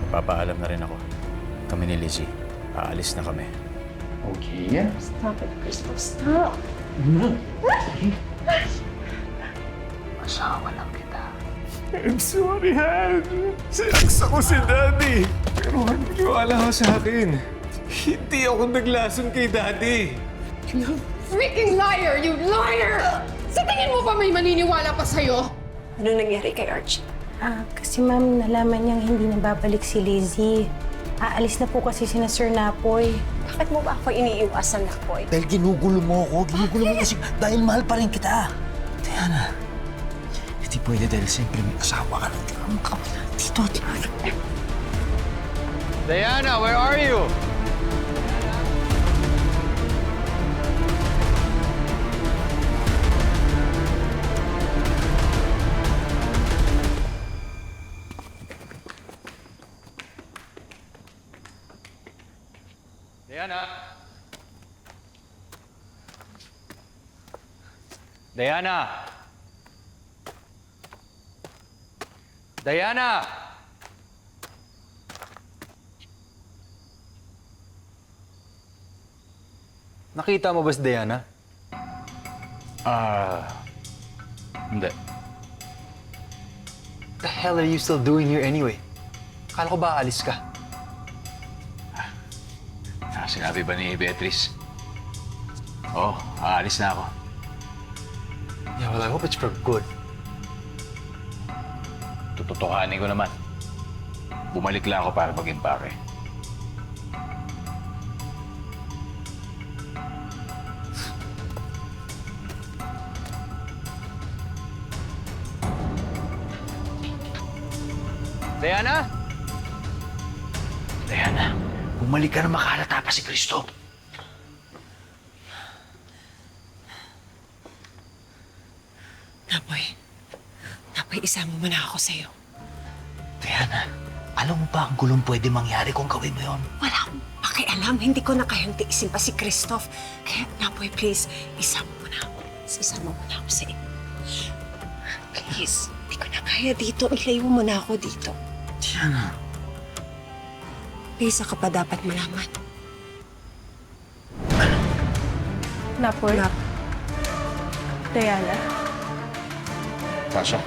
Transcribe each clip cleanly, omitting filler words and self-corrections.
Papaalam na rin ako. Kami ni Lizzie. Aalis na kami. Okay? Stop it, Crystal. Stop! Asawa lang kita. I'm sorry, Han. Sinaksa ko si Daddy. Pero maniwala ka sa akin. Hindi ako naglason kay Daddy. You freaking liar! You liar! Sa tingin mo pa may maniniwala pa sa'yo? Ano nangyari kay Archie? Kasi ma'am, nalaman niyang hindi na babalik si Lizzie. Aalis na po kasi sina Sir Napoy. Bakit mo ba ako iniiwasan, Nakoy? Dahil ginugulo mo ako. Ginugulo mo kasi dahil mahal pa rin kita. Diana, hindi pwede dahil siyempre may asawa ka lang. Dito. Diana, where are you? Diana! Diana! Diana! Nakita mo ba si Diana? Hindi. What the hell are you still doing here anyway? Akala ko ba aalis ka? Sinabi ba ni Beatrice? Oo, aalis na ako. Yeah, well, I hope it's for good. Tututukanin ko naman. Bumalik lang ako para maging pare. Diana? Diana, bumalik ka na makalata pa si Cristo. Napoy, isama mo na ako sa'yo. Diana, alam mo ba ang gulong pwede mangyari kung gawin mo yon? Wala akong pakialam. Hindi ko na kayang tiisin pa si Christoph. Kaya, Napoy, please, isama mo na ako. Isama mo na ako sa iyo. Please, hindi ko na kaya dito. Ilayo mo na ako dito. Diana. Please, ka pa dapat malaman. Napoy? Diana? Tasha.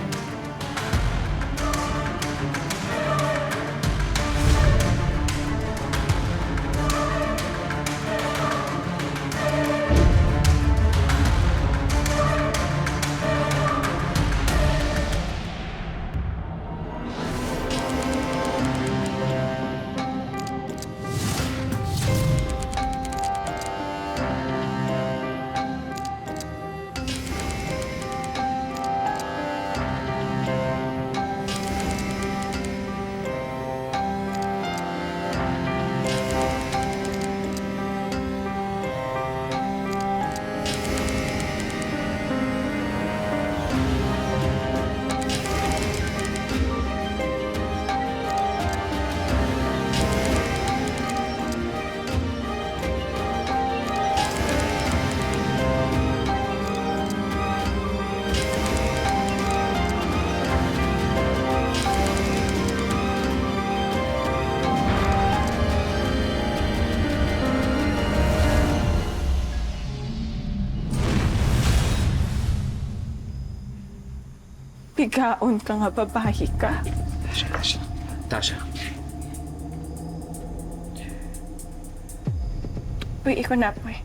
Bigaon ka nga, babae ka. Tasha. Uy, ikaw Napoy.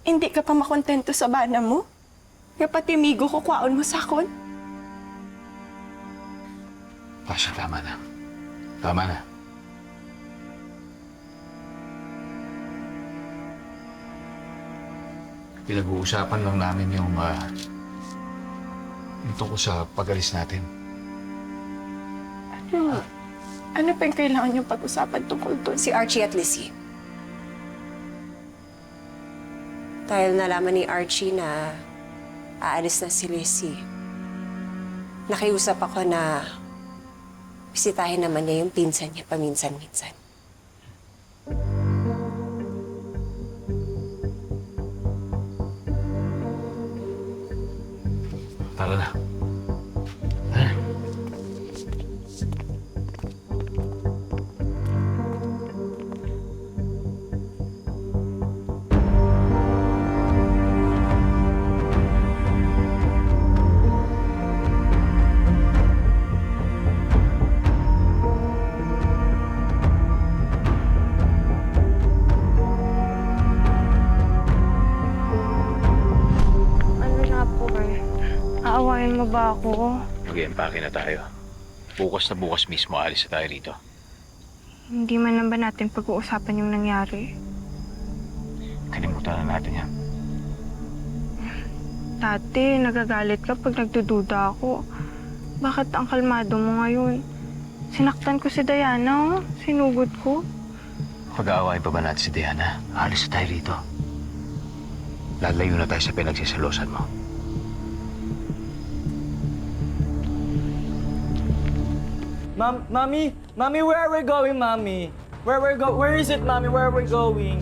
Hindi ka pa makontento sa bana mo? Kaya pati migo ko kwaon mo sakon? Tasha, tama na. Tama na. Pinag-uusapan lang namin yung tungkol sa pag-alis natin. Ano pa yung kailangan niyong pag-usapan tungkol doon? Si Archie at Lizzie. Dahil nalaman ni Archie na aalis na si Lizzie, nakiusap ako na bisitahin naman niya yung pinsan niya paminsan-minsan. Tara na. ba ako? Mag-empake na tayo. Bukas na bukas mismo, alis na tayo rito. Hindi man lang ba natin pag-uusapan yung nangyari? Kalimutan na natin yan. Dati, nagagalit ka pag nagdududa ako. Bakit ang kalmado mo ngayon? Sinaktan ko si Diana, oh. Sinugod ko. Pag-aaway pa ba natin si Diana? Alis na tayo rito. Lalayo na tayo sa pinagsisalosan mo. Mommy, where are we going, Mommy? Where is it, Mommy? Where are we going?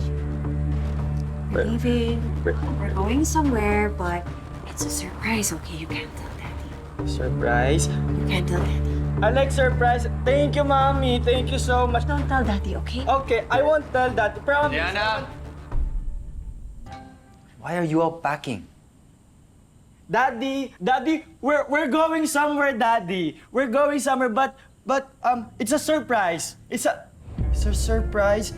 David, we're going somewhere, but it's a surprise, okay? You can't tell Daddy. Surprise? You can't tell Daddy. I like surprise. Thank you, Mommy. Thank you so much. Don't tell Daddy, okay? Okay, I won't tell that. Promise. Diana! Why are you all packing? Daddy, we're going somewhere, Daddy. We're going somewhere, but it's a surprise. It's a surprise.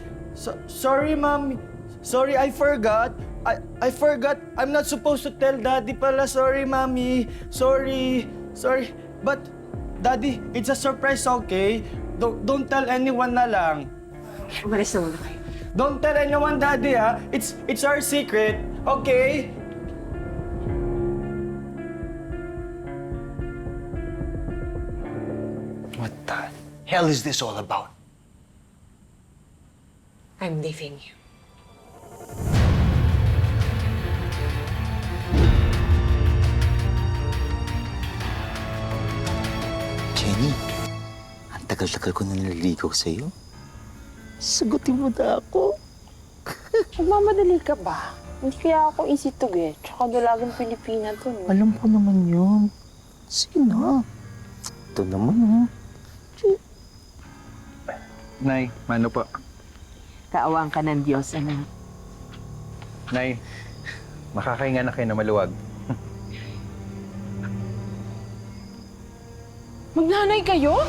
Sorry, Mommy. Sorry, I forgot. I forgot. I'm not supposed to tell Daddy pala. Sorry, Mommy. Sorry. But, Daddy, it's a surprise, okay? Don't tell anyone na lang. Umalis na muna kayo. Don't tell anyone, Daddy, ha? It's our secret, okay? What the hell is this all about? I'm leaving you. Jenny, ang tagal-tagal ko na naliligaw sa'yo. Sagutin mo na ako. Nagmamadali ka ba? Hindi kaya ako easy to get. Tsaka dalagang Pilipina to, no? Alam ko naman yun. Sige na. Ito naman, oh. Nay, mano po? Kaawaan ka ng Diyos, anak. Nay, makakahinga na kayo na maluwag. Magnanay kayo?